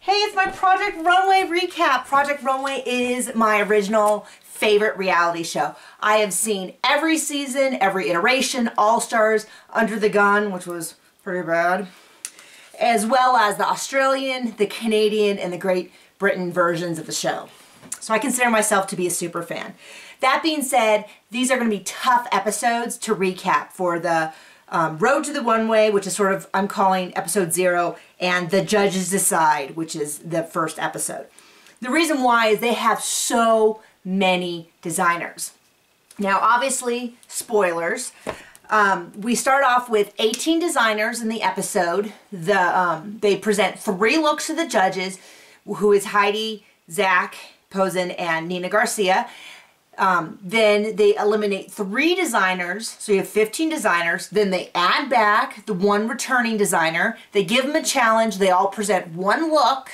Hey, it's my Project Runway recap. Project Runway is my original favorite reality show. I have seen every season, every iteration, All Stars, Under the Gun, which was pretty bad, as well as the Australian, the Canadian, and the Great Britain versions of the show. So I consider myself to be a super fan. That being said, these are going to be tough episodes to recap for the Road to the Runway, which is sort of, I'm calling episode 0, and The Judges Decide, which is the first episode. The reason why is they have so many designers. Now, obviously, spoilers. We start off with 18 designers in the episode. They present 3 looks to the judges, who is Heidi, Zach Posen, and Nina Garcia. Then they eliminate 3 designers, so you have 15 designers. Then they add back the 1 returning designer. They give them a challenge. They all present 1 look,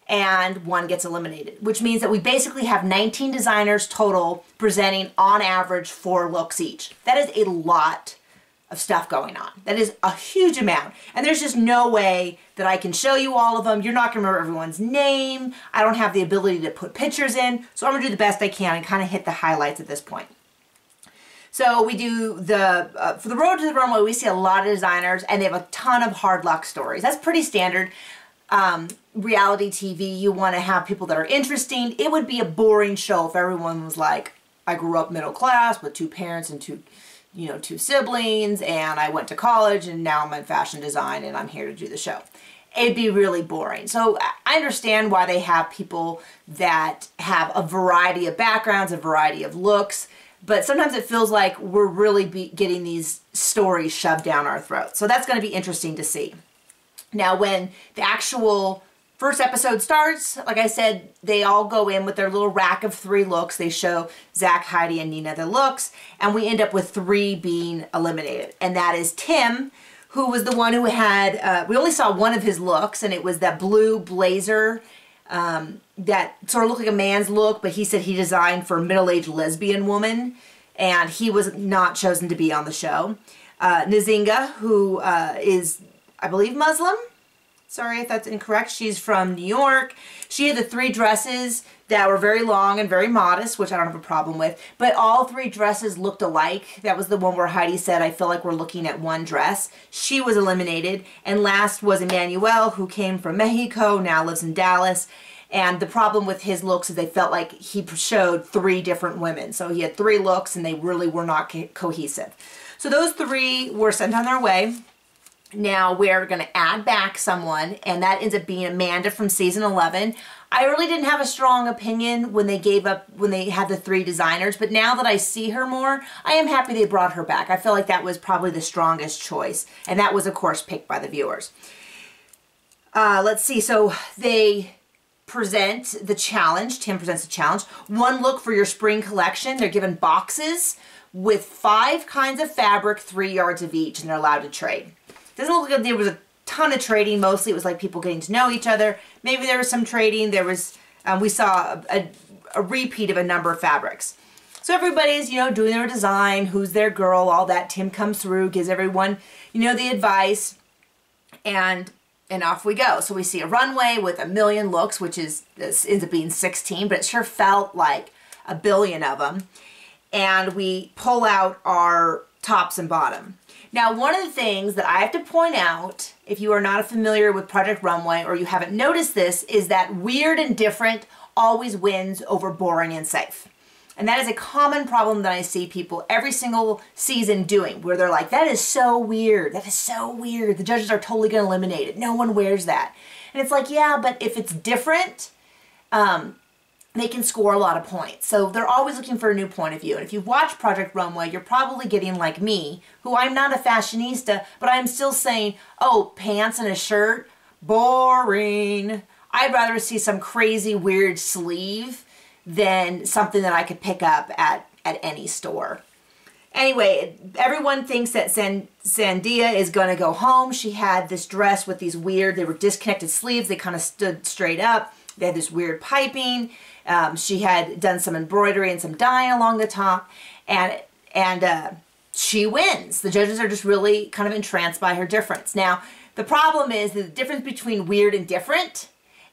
and 1 gets eliminated, which means that we basically have 19 designers total presenting on average 4 looks each. That is a lot of stuff going on. That is a huge amount, and there's just no way that I can show you all of them. You're not gonna remember everyone's name. I don't have the ability to put pictures in, so I'm gonna do the best I can and kind of hit the highlights at this point. So we do for the Road to the Runway, we see a lot of designers, and they have a ton of hard luck stories. That's pretty standard. Reality TV, you want to have people that are interesting. It would be a boring show if everyone was like, I grew up middle class with 2 parents and 2 siblings, and I went to college, and now I'm in fashion design, and I'm here to do the show. It'd be really boring. So I understand why they have people that have a variety of backgrounds, a variety of looks, but sometimes it feels like we're really getting these stories shoved down our throats. So that's going to be interesting to see. Now, when the actual first episode starts, like I said, they all go in with their little rack of 3 looks. They show Zach, Heidi, and Nina the looks, and we end up with 3 being eliminated. And that is Tim, who was the one who had, we only saw 1 of his looks, and it was that blue blazer that sort of looked like a man's look, but he said he designed for a middle-aged lesbian woman, and he was not chosen to be on the show. Nzinga, who is, I believe, Muslim. Sorry if that's incorrect. She's from New York. She had the 3 dresses that were very long and very modest, which I don't have a problem with, but all 3 dresses looked alike. That was the one where Heidi said, I feel like we're looking at one dress. She was eliminated. And last was Emmanuel, who came from Mexico, now lives in Dallas. And the problem with his looks is they felt like he showed 3 different women. So he had 3 looks, and they really were not cohesive. So those 3 were sent on their way. Now we're going to add back someone, and that ends up being Amanda from season 11. I really didn't have a strong opinion when they had the 3 designers, but now that I see her more, I am happy they brought her back. I feel like that was probably the strongest choice, and that was, of course, picked by the viewers. Let's see. So they present the challenge. Tim presents the challenge. 1 look for your spring collection. They're given boxes with 5 kinds of fabric, 3 yards of each, and they're allowed to trade. Doesn't look like there was a ton of trading. Mostly it was like people getting to know each other. Maybe there was some trading. There was, we saw a repeat of a number of fabrics. So everybody's, doing their design, who's their girl, all that. Tim comes through, gives everyone, the advice, and off we go. So we see a runway with a million looks, which ends up being 16, but it sure felt like a billion of them. And we pull out our tops and bottom. Now, one of the things that I have to point out, if you are not familiar with Project Runway or you haven't noticed this, is that weird and different always wins over boring and safe. And that is a common problem that I see people every single season doing, where they're like, that is so weird. That is so weird. The judges are totally going to eliminate it. No one wears that. And it's like, yeah, but if it's different, they can score a lot of points. So they're always looking for a new point of view. And if you watch Project Runway, you're probably getting like me, who I'm not a fashionista, but I'm still saying, oh, pants and a shirt, boring. I'd rather see some crazy weird sleeve than something that I could pick up at any store. Anyway, everyone thinks that Sandia is going to go home. She had this dress with these weird, they were disconnected sleeves. They kind of stood straight up. They had this weird piping. She had done some embroidery and some dyeing along the top, and she wins. The judges are just really kind of entranced by her difference. Now, the problem is that the difference between weird and different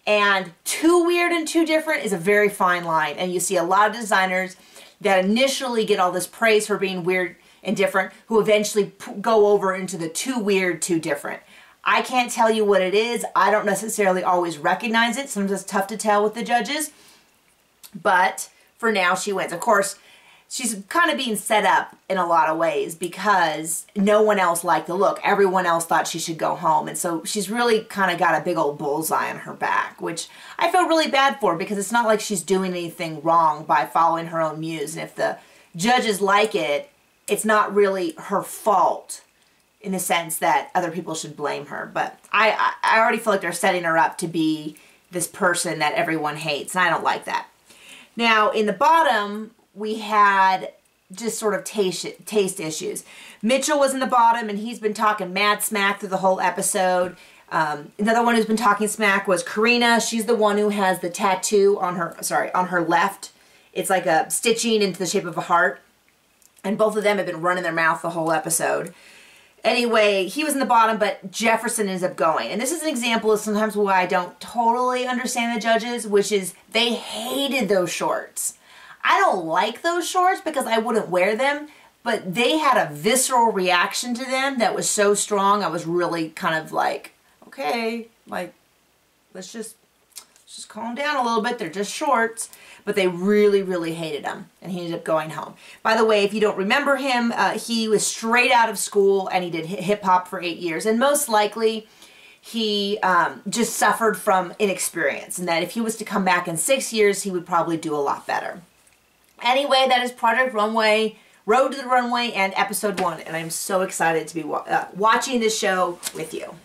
And too weird and too different is a very fine line. And you see a lot of designers that initially get all this praise for being weird and different who eventually go over into the too weird, too different. I can't tell you what it is. I don't necessarily always recognize it. Sometimes it's tough to tell with the judges. But for now, she wins. Of course, she's kind of being set up in a lot of ways because no one else liked the look. Everyone else thought she should go home. And so she's really kind of got a big old bullseye on her back, which I feel really bad for because it's not like she's doing anything wrong by following her own muse. And if the judges like it, it's not really her fault in the sense that other people should blame her. But I already feel like they're setting her up to be this person that everyone hates, and I don't like that. Now, in the bottom, we had just sort of taste issues. Mitchell was in the bottom, and he's been talking mad smack through the whole episode. Another one who's been talking smack was Karina. She's the one who has the tattoo on her left. It's like a stitching into the shape of a heart. And both of them have been running their mouth the whole episode. Anyway, he was in the bottom, but Jefferson ends up going. And this is an example of sometimes why I don't totally understand the judges, which is they hated those shorts. I don't like those shorts because I wouldn't wear them, but they had a visceral reaction to them that was so strong. I was really kind of like, okay, like, let's just calm down a little bit. They're just shorts. But they really, really hated him, and he ended up going home. By the way, if you don't remember him, he was straight out of school, and he did hip-hop for 8 years. And most likely, he just suffered from inexperience, and that if he was to come back in 6 years, he would probably do a lot better. Anyway, that is Project Runway, Road to the Runway, and Episode 1, and I'm so excited to be watching this show with you.